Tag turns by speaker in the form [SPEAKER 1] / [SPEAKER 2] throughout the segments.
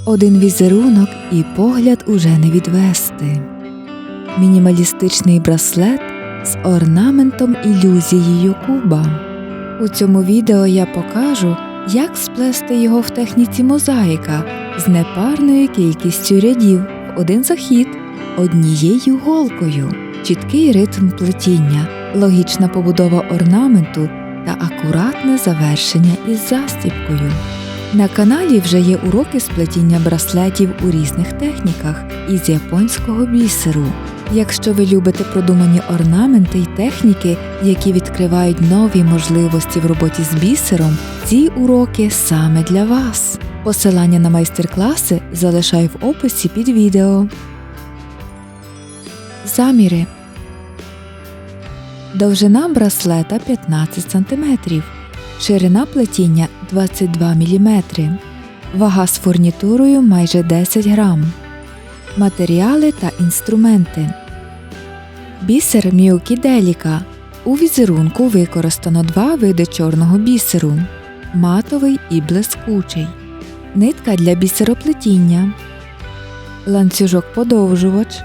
[SPEAKER 1] Один візерунок і погляд уже не відвести. Мінімалістичний браслет з орнаментом ілюзією куба. У цьому відео я покажу, як сплести його в техніці мозаїка з непарною кількістю рядів в один захід однією голкою, чіткий ритм плетіння, логічна побудова орнаменту та акуратне завершення із застібкою. На каналі вже є уроки з плетіння браслетів у різних техніках із японського бісеру. Якщо ви любите продумані орнаменти й техніки, які відкривають нові можливості в роботі з бісером, ці уроки саме для вас. Посилання на майстер-класи залишаю в описі під відео. Заміри. Довжина браслета 15 см, ширина плетіння 22 мм, вага з фурнітурою майже 10 грам. Матеріали та інструменти. Бісер Міюкі Деліка. У візерунку використано два види чорного бісеру – матовий і блискучий. Нитка для бісероплетіння. Ланцюжок-подовжувач.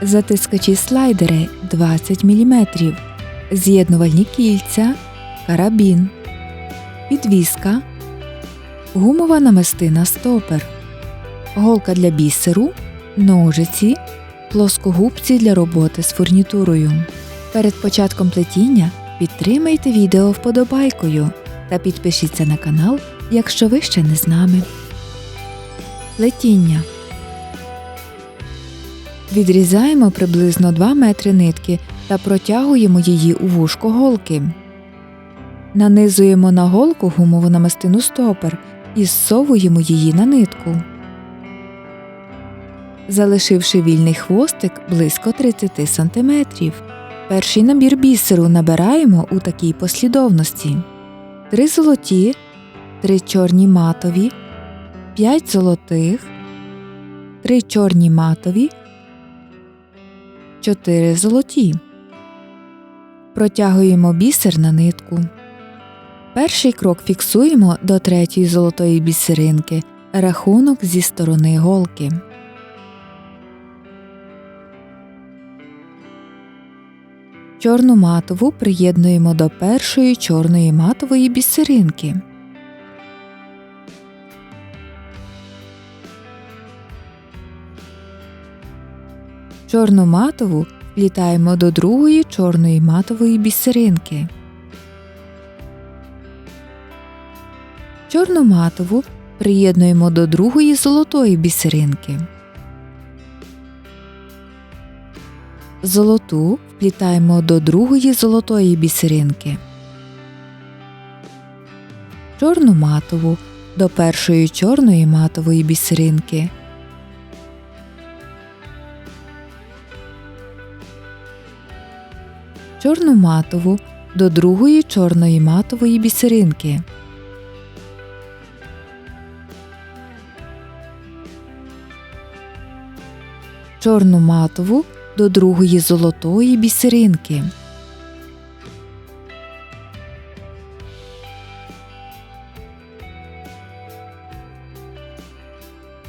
[SPEAKER 1] Затискачі слайдери 20 мм. З'єднувальні кільця. Карабін. Підвіска. Гумова намистина стопер. Голка для бісеру. Ножиці, плоскогубці для роботи з фурнітурою. Перед початком плетіння підтримайте відео вподобайкою та підпишіться на канал, якщо ви ще не з нами. Плетіння. Відрізаємо приблизно 2 метри нитки та протягуємо її у вушко голки. Нанизуємо на голку гумову намистину стопер і зсовуємо її на нитку, залишивши вільний хвостик близько 30 см. Перший набір бісеру набираємо у такій послідовності: 3 золоті, 3 чорні матові, 5 золотих, 3 чорні матові, 4 золоті. Протягуємо бісер на нитку. Перший крок фіксуємо до 3-ї золотої бісеринки, рахунок зі сторони голки. Чорну матову приєднуємо до першої чорної матової бісеринки. Чорну матову вплітаємо до другої чорної матової бісеринки. Чорну матову приєднуємо до другої золотої бісеринки. Золоту вплітаємо до другої золотої бісеринки. Чорну матову до першої чорної матової бісеринки. Чорну матову до другої чорної матової бісеринки. Чорну матову до другої золотої бісеринки.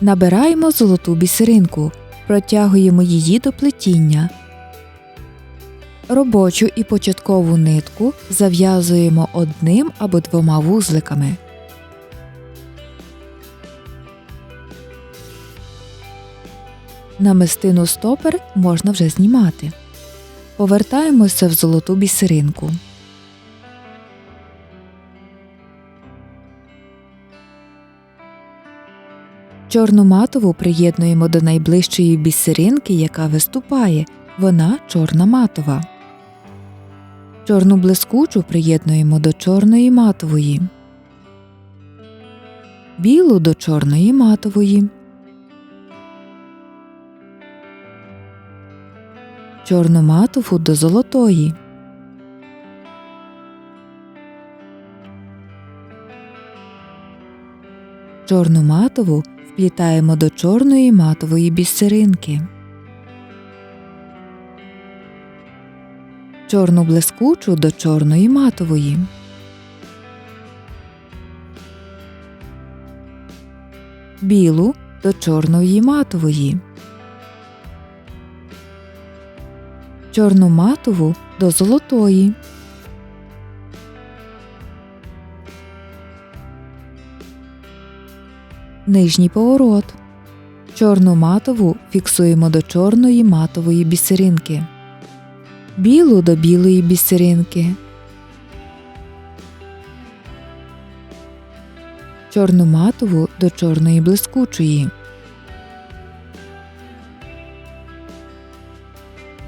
[SPEAKER 1] Набираємо золоту бісеринку, протягуємо її до плетіння. Робочу і початкову нитку зав'язуємо одним або двома вузликами. Намистину стопер можна вже знімати. Повертаємося в золоту бісеринку. Чорну матову приєднуємо до найближчої бісеринки, яка виступає. Вона чорна матова. Чорну блискучу приєднуємо до чорної матової. Білу до чорної матової. Чорну матову до золотої. Чорну матову вплітаємо до чорної матової бісеринки. Чорну блискучу до чорної матової. Білу до чорної матової, чорну матову до золотої, нижній поворот. Чорну матову фіксуємо до чорної матової бісеринки, білу до білої бісеринки, чорну матову до чорної блискучої,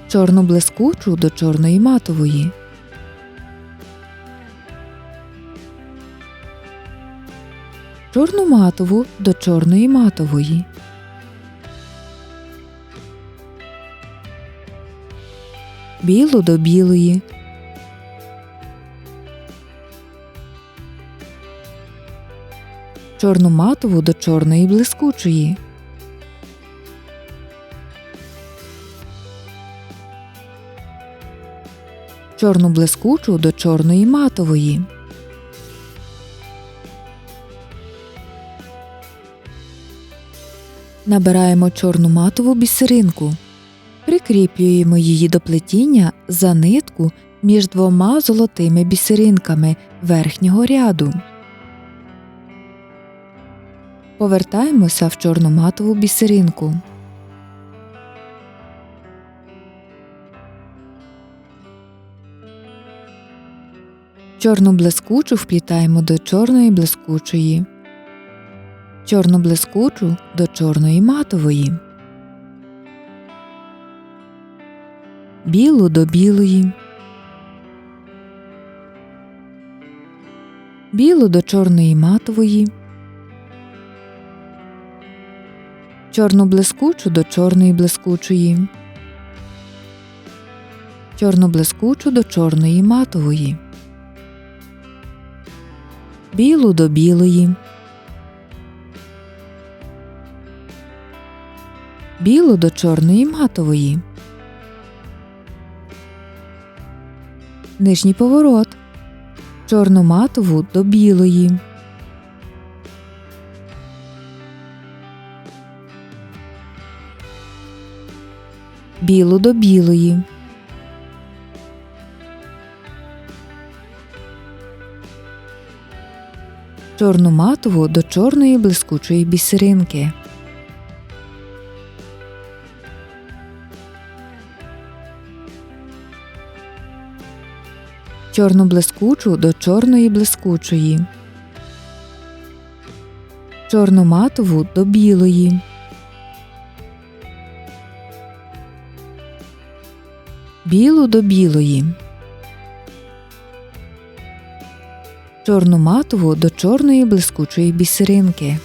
[SPEAKER 1] чорну блискучу до чорної матової, чорну матову до чорної матової, білу до білої, чорну матову до чорної блискучої, чорну блискучу до чорної матової, набираємо чорну матову бісеринку, прикріплюємо її до плетіння за нитку між двома золотими бісеринками верхнього ряду. Повертаємося в чорну матову бісеринку. Чорну блискучу вплітаємо до чорної блискучої, чорну блискучу до чорної матової, білу до білої, білу до чорної матової, чорну блискучу до чорної блискучої, чорну блискучу до чорної матової, білу до білої, білу до чорної матової, нижній поворот, чорну матову до білої, білу до білої, чорну матову до чорної блискучої бісеринки, чорну блискучу до чорної блискучої, чорну матову до білої, білу до білої, чорну матову до чорної блискучої бісеринки,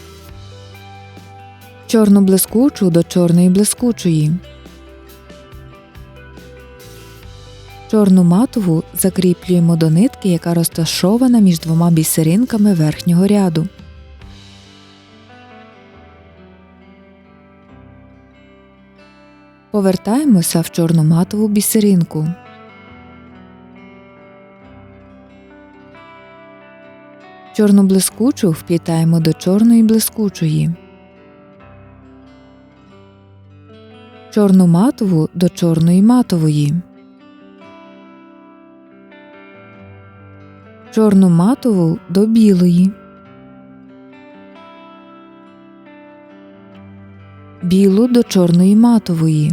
[SPEAKER 1] чорну блискучу до чорної блискучої, чорну матову закріплюємо до нитки, яка розташована між двома бісеринками верхнього ряду. Повертаємося в чорну матову бісеринку. Чорну блискучу вплітаємо до чорної блискучої, чорну матову до чорної матової, чорну матову до білої, білу до чорної матової,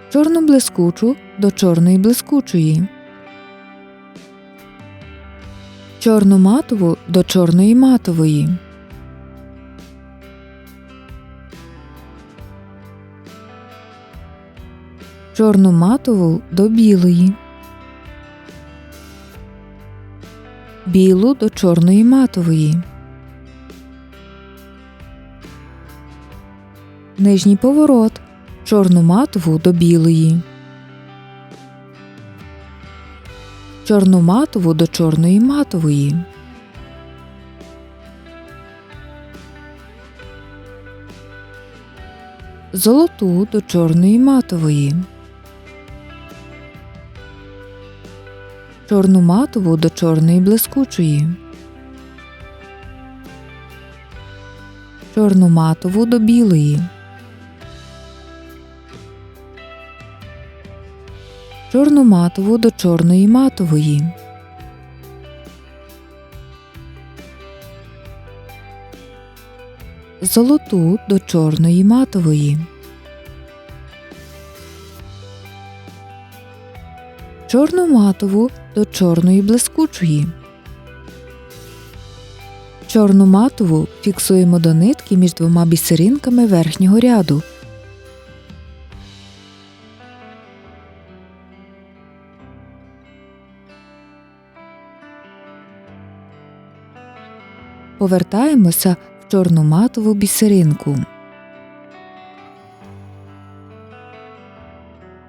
[SPEAKER 1] чорну блискучу до чорної блискучої, чорну матову до чорної матової, чорну матову до білої, білу до чорної матової, нижній поворот, чорну матову до білої, чорну матову до чорної матової, золоту до чорної матової, чорну матову до чорної блискучої, чорну матову до білої, чорну матову до чорної матової, золоту до чорної матової, чорну матову до чорної блискучої. Чорну матову фіксуємо до нитки між двома бісеринками верхнього ряду. Повертаємося в чорну матову бісеринку.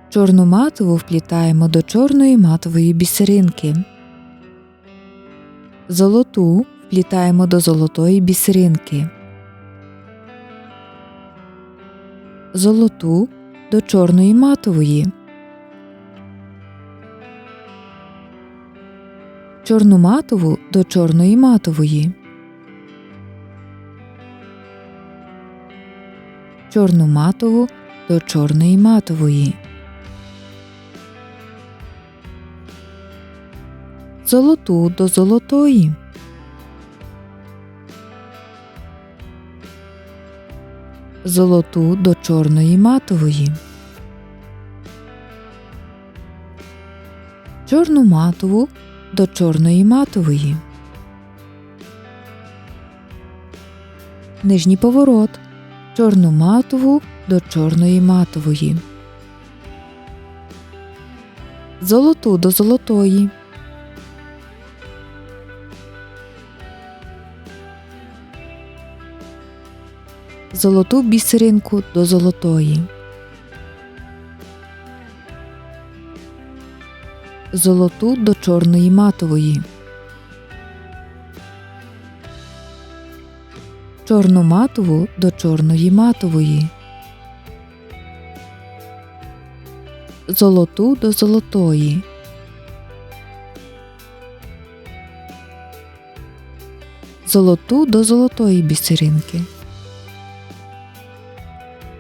[SPEAKER 1] Чорну матову вплітаємо до чорної матової бісеринки. Золоту вплітаємо до золотої бісеринки. Золоту до чорної матової. Чорну матову до чорної матової. Чорну матову до чорної матової. Золоту до золотої. Золоту до чорної матової. Чорну матову до чорної матової. Нижній поворот. Чорну матову до чорної матової. Золоту до золотої. Золоту бісеринку до золотої. Золоту до чорної матової. Чорну матову до чорної матової. Золоту до золотої. Золоту до золотої бісеринки.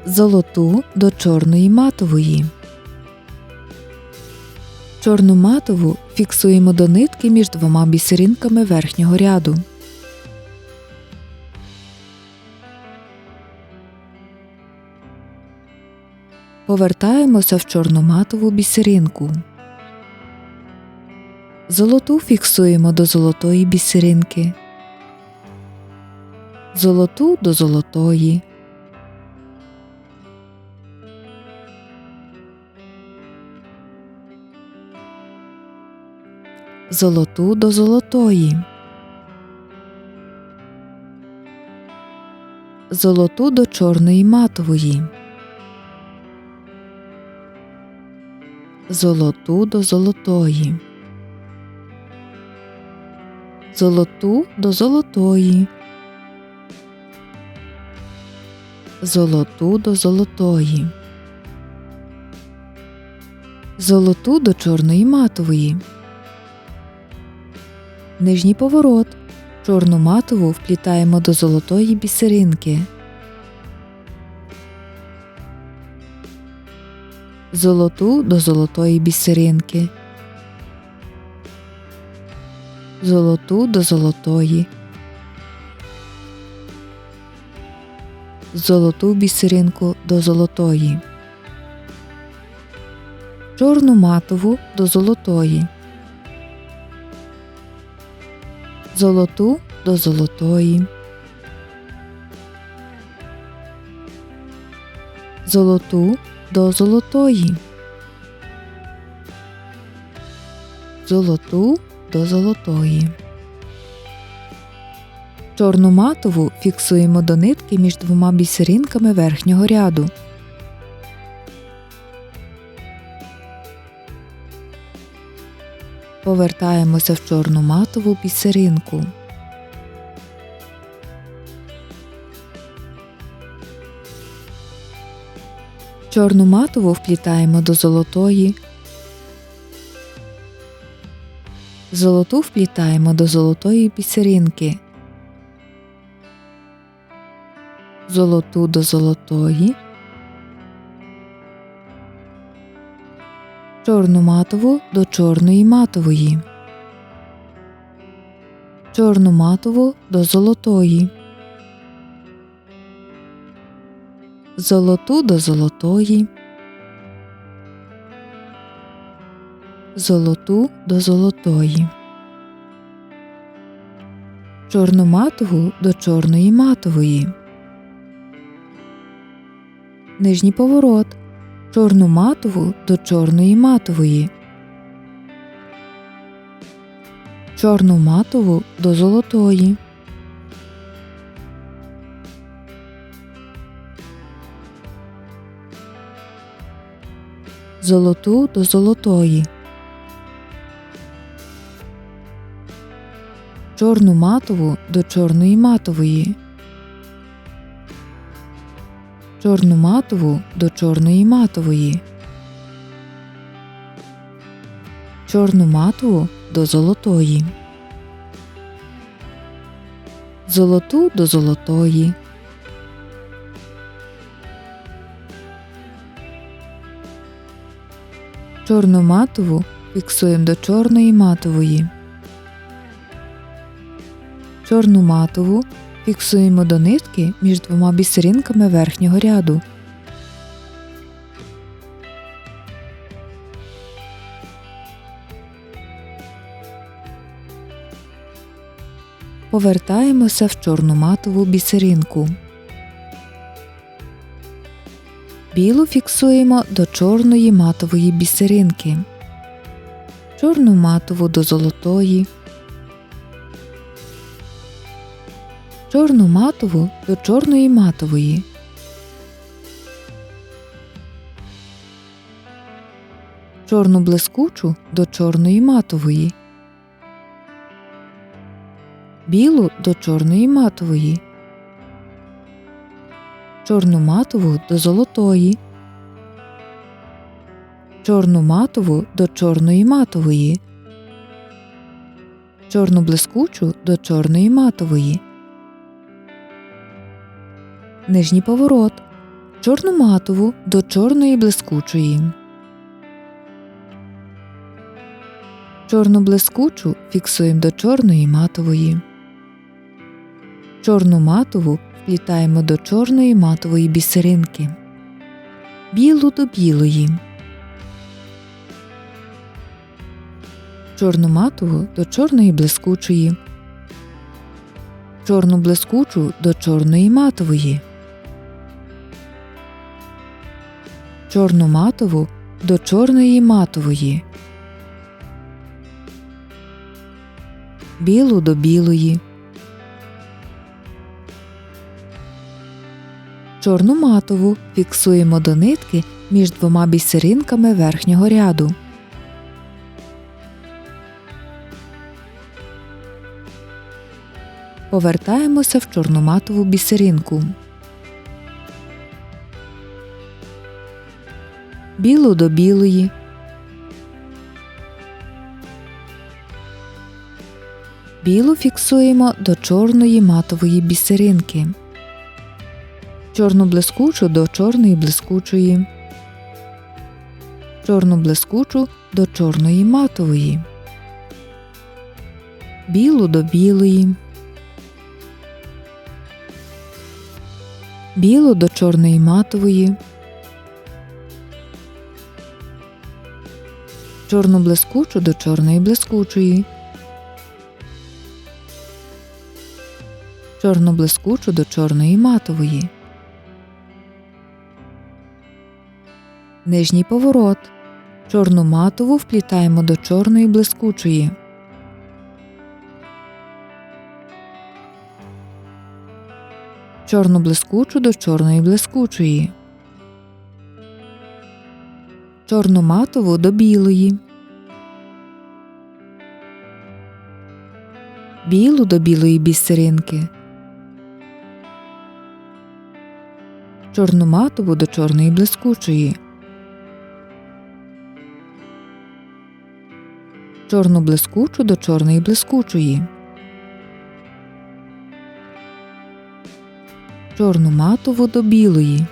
[SPEAKER 1] Золоту до чорної матової. Чорну матову фіксуємо до нитки між двома бісеринками верхнього ряду. Повертаємося в чорну матову бісеринку. Золоту фіксуємо до золотої бісеринки. Золоту до золотої. Золоту до золотої. Золоту до чорної матової. Золоту до золотої. Золоту до золотої. Золоту до золотої. Золоту до чорної матової. Нижній поворот. Чорну матову вплітаємо до золотої бісеринки. Золоту до золотої бісеринки. Золоту до золотої. Золоту бісеринку до золотої. Чорну матову до золотої. Золоту до золотої. Золоту до золотої. Золоту до золотої. Чорну матову фіксуємо до нитки між двома бісеринками верхнього ряду. Повертаємося в чорну матову бісеринку. Чорну матову вплітаємо до золотої. Золоту вплітаємо до золотої бісеринки. золоту до золотої, чорну матову до чорної матової, чорну матову до золотої, золоту до золотої, золоту до золотої, чорну матову до чорної матової, нижній поворот, чорну матову до чорної матової, чорну матову до золотої, золоту до золотої, чорну матову до чорної матової, чорну матову до чорної матової, чорну матову до золотої, золоту до золотої, чорну матову фіксуємо до чорної матової, чорну матову фіксуємо до нитки між двома бісеринками верхнього ряду. Повертаємося в чорну матову бісеринку. Білу фіксуємо до чорної матової бісеринки, чорну матову до золотої, чорну матову до чорної матової, чорну блискучу до чорної матової, білу до чорної матової, чорну матову до золотої, чорну матову до чорної матової, чорну блискучу до чорної матової, нижній поворот, чорну матову до чорної блискучої, чорну блискучу фіксуємо до чорної матової, чорну матову вплітаємо до чорної матової бісеринки, білу до білої, чорну матову до чорної блискучої, чорну блискучу до чорної матової, чорну матову до чорної матової, білу до білої, чорну матову фіксуємо до нитки між двома бісеринками верхнього ряду. Повертаємося в чорну матову бісеринку. Білу до білої, білу фіксуємо до чорної матової бісеринки, чорну блискучу до чорної блискучої, чорну блискучу до чорної матової, білу до білої, білу до чорної матової, чорну блискучу до чорної блискучої, чорну блискучу до чорної матової, нижній поворот, чорну матову вплітаємо до чорної блискучої, чорну блискучу до чорної блискучої, чорну матову до білої, білу до білої бісеринки, чорну матову до чорної блискучої, чорну блискучу до чорної блискучої, чорну матову до білої,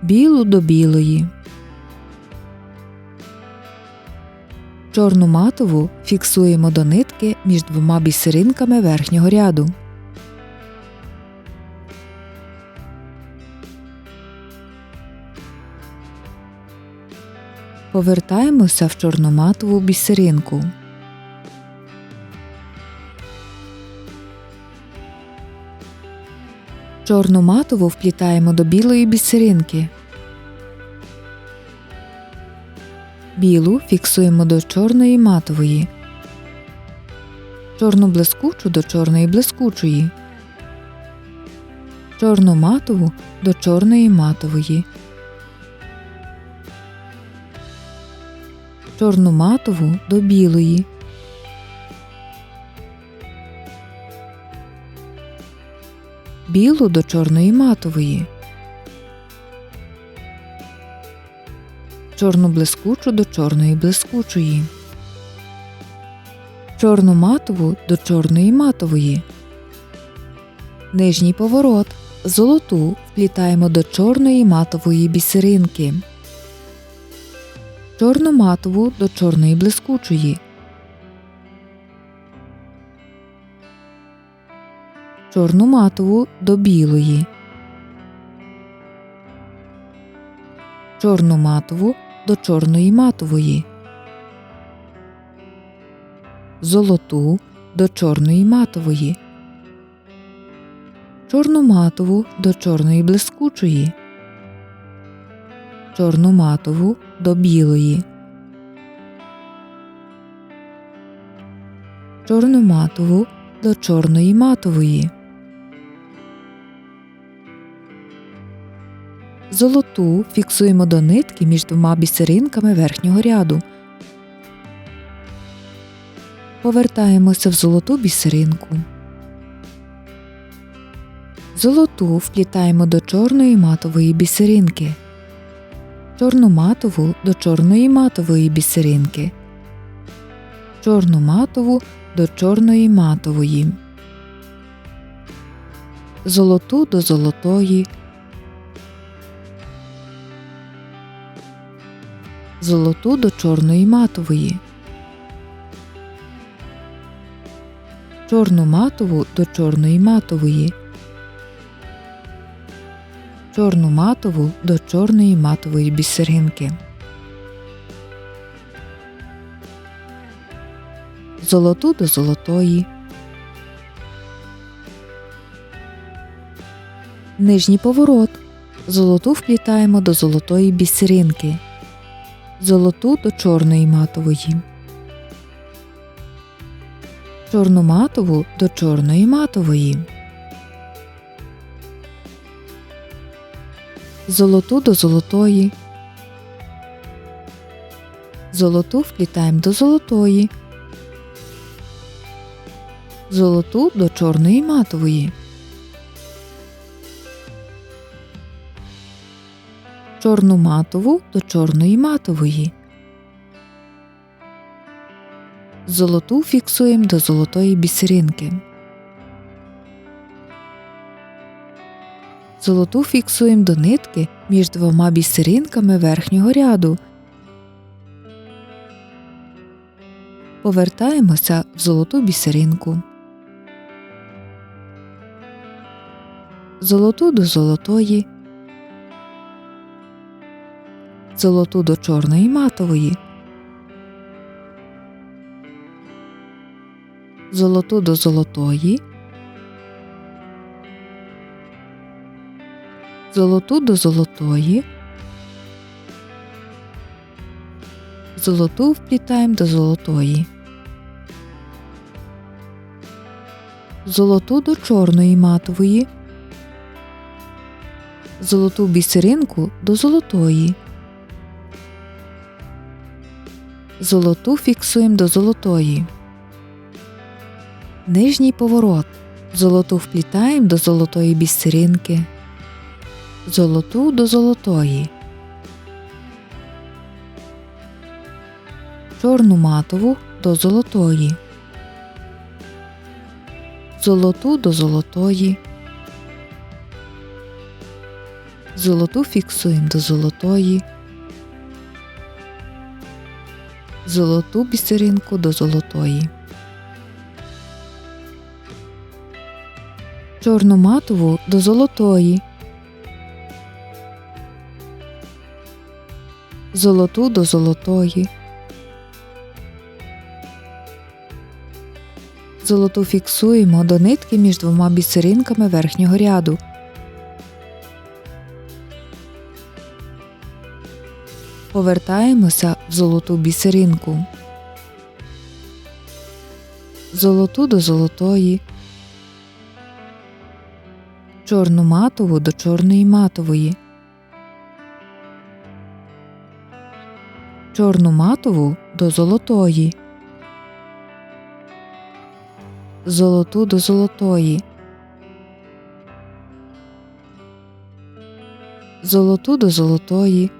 [SPEAKER 1] білу до білої. Чорну матову фіксуємо до нитки між двома бісеринками верхнього ряду. Повертаємося в чорноматову бісеринку. Чорну матову вплітаємо до білої бісеринки. Білу фіксуємо до чорної матової. Чорну блискучу до чорної блискучої. Чорну матову до чорної матової. Чорну матову до білої. Білу до чорної матової. Чорну блискучу до чорної блискучої. Чорну матову до чорної матової. Нижній поворот. Золоту вплітаємо до чорної матової бісеринки. Чорну матову до чорної блискучої. Чорну матову до білої. Чорну матову до чорної матової. Золоту до чорної матової. Чорну матову до чорної блискучої. Чорну матову до білої. Чорну матову до чорної матової. Золоту фіксуємо до нитки між двома бісеринками верхнього ряду. Повертаємося в золоту бісеринку. Золоту вплітаємо до чорної матової бісеринки. Чорну матову до чорної матової бісеринки. Чорну матову до чорної матової. Золоту до золотої. Золоту до чорної матової. Чорну матову до чорної матової. Чорну матову до чорної матової бісеринки. Золоту до золотої. Нижній поворот. Золоту вплітаємо до золотої бісеринки. Золоту до чорної матової. Чорну матову до чорної матової. Золоту до золотої. Золоту вплітаємо до золотої. Золоту до чорної матової. Чорну матову до чорної матової. Золоту фіксуємо до золотої бісеринки. Золоту фіксуємо до нитки між двома бісеринками верхнього ряду. Повертаємося в золоту бісеринку. Золоту до золотої. Золоту до чорної матової. Золоту до золотої. Золоту до золотої. Золоту вплітаємо до золотої. Золоту до чорної матової. Золоту бісеринку до золотої. Золоту фіксуємо до золотої. Нижній поворот. Золоту вплітаємо до золотої бісеринки. Золоту до золотої. Чорну матову до золотої. золоту до золотої, золоту фіксуємо до золотої, золоту бісеринку до золотої, чорну матову до золотої, золоту до золотої, золоту фіксуємо до нитки між двома бісеринками верхнього ряду. Повертаємося в золоту бісеринку, золоту до золотої, чорну матову до чорної матової, чорну матову до золотої, золоту до золотої, золоту до золотої,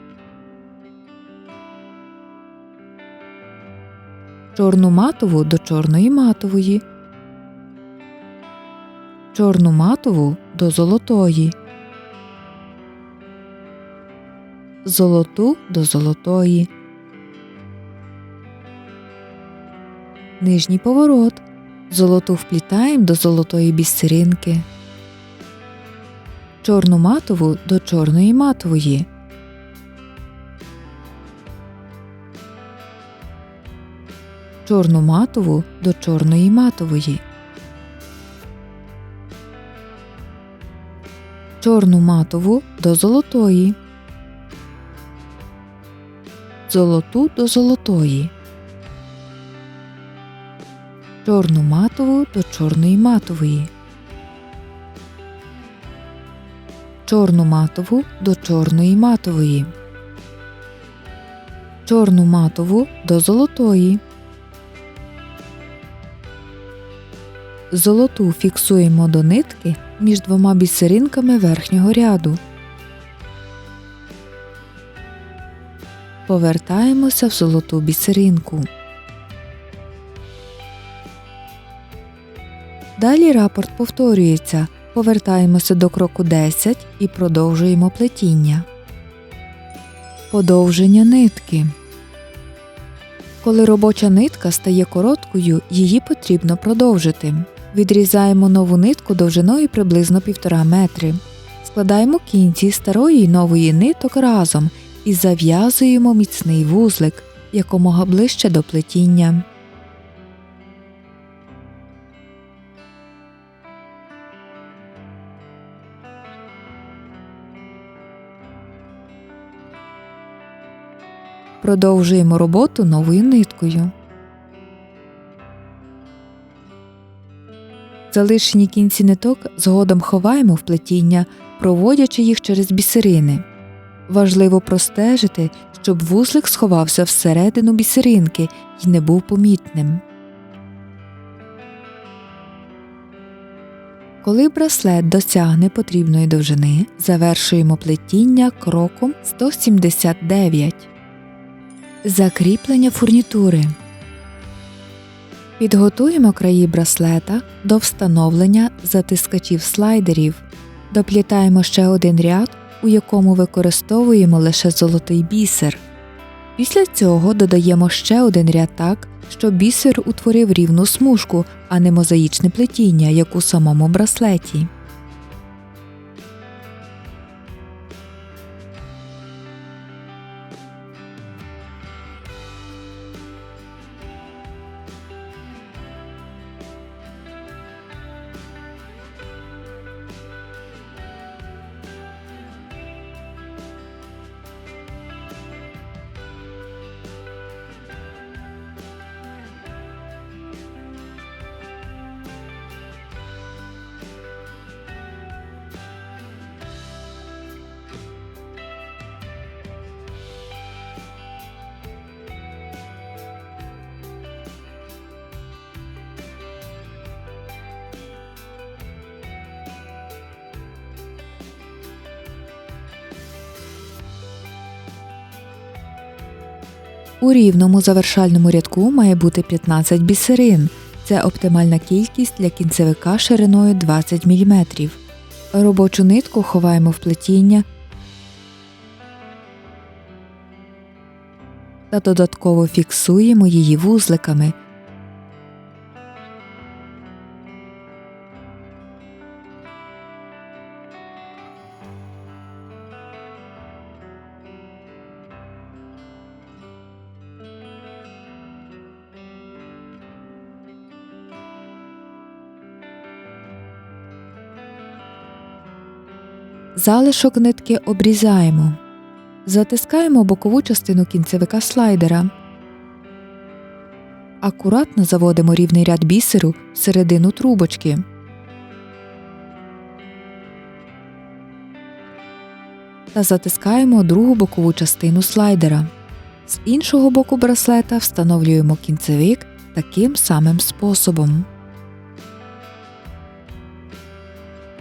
[SPEAKER 1] чорну матову до чорної матової, чорну матову до золотої, золоту до золотої, нижній поворот, золоту вплітаємо до золотої бісеринки, чорну матову до чорної матової, чорну матову до чорної матової, чорну матову до золотої, золоту до золотої, чорну матову до чорної матової, чорну матову до чорної матової, чорну матову до золотої, золоту фіксуємо до нитки між двома бісеринками верхнього ряду. Повертаємося в золоту бісеринку. Далі рапорт повторюється. Повертаємося до кроку 10 і продовжуємо плетіння. Подовження нитки. Коли робоча нитка стає короткою, її потрібно продовжити. Відрізаємо нову нитку довжиною приблизно 1,5 метри. Складаємо кінці старої й нової ниток разом і зав'язуємо міцний вузлик якомога ближче до плетіння. Продовжуємо роботу новою ниткою. Залишені кінці ниток згодом ховаємо в плетіння, проводячи їх через бісерини. Важливо простежити, щоб вузлик сховався всередину бісеринки і не був помітним. Коли браслет досягне потрібної довжини, завершуємо плетіння кроком 179. Закріплення фурнітури. Підготуємо краї браслета до встановлення затискачів слайдерів. Доплітаємо ще один ряд, у якому використовуємо лише золотий бісер. Після цього додаємо ще один ряд так, щоб бісер утворив рівну смужку, а не мозаїчне плетіння, як у самому браслеті. У рівному завершальному рядку має бути 15 бісерин. Це оптимальна кількість для кінцевика шириною 20 мм. Робочу нитку ховаємо в плетіння та додатково фіксуємо її вузликами. Залишок нитки обрізаємо. Затискаємо бокову частину кінцевика слайдера. Акуратно заводимо рівний ряд бісеру в середину трубочки. Та затискаємо другу бокову частину слайдера. З іншого боку браслета встановлюємо кінцевик таким самим способом.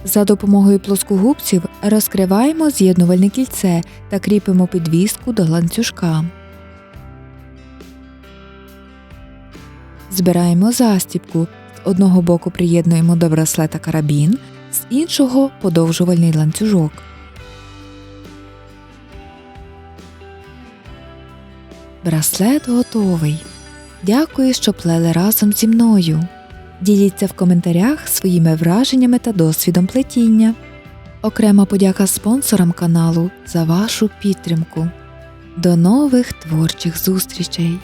[SPEAKER 1] За допомогою плоскогубців розкриваємо з'єднувальне кільце та кріпимо підвіску до ланцюжка. Збираємо застібку. З одного боку приєднуємо до браслета карабін, з іншого – подовжувальний ланцюжок. Браслет готовий. Дякую, що плели разом зі мною. Діліться в коментарях своїми враженнями та досвідом плетіння. Окрема подяка спонсорам каналу за вашу підтримку. До нових творчих зустрічей!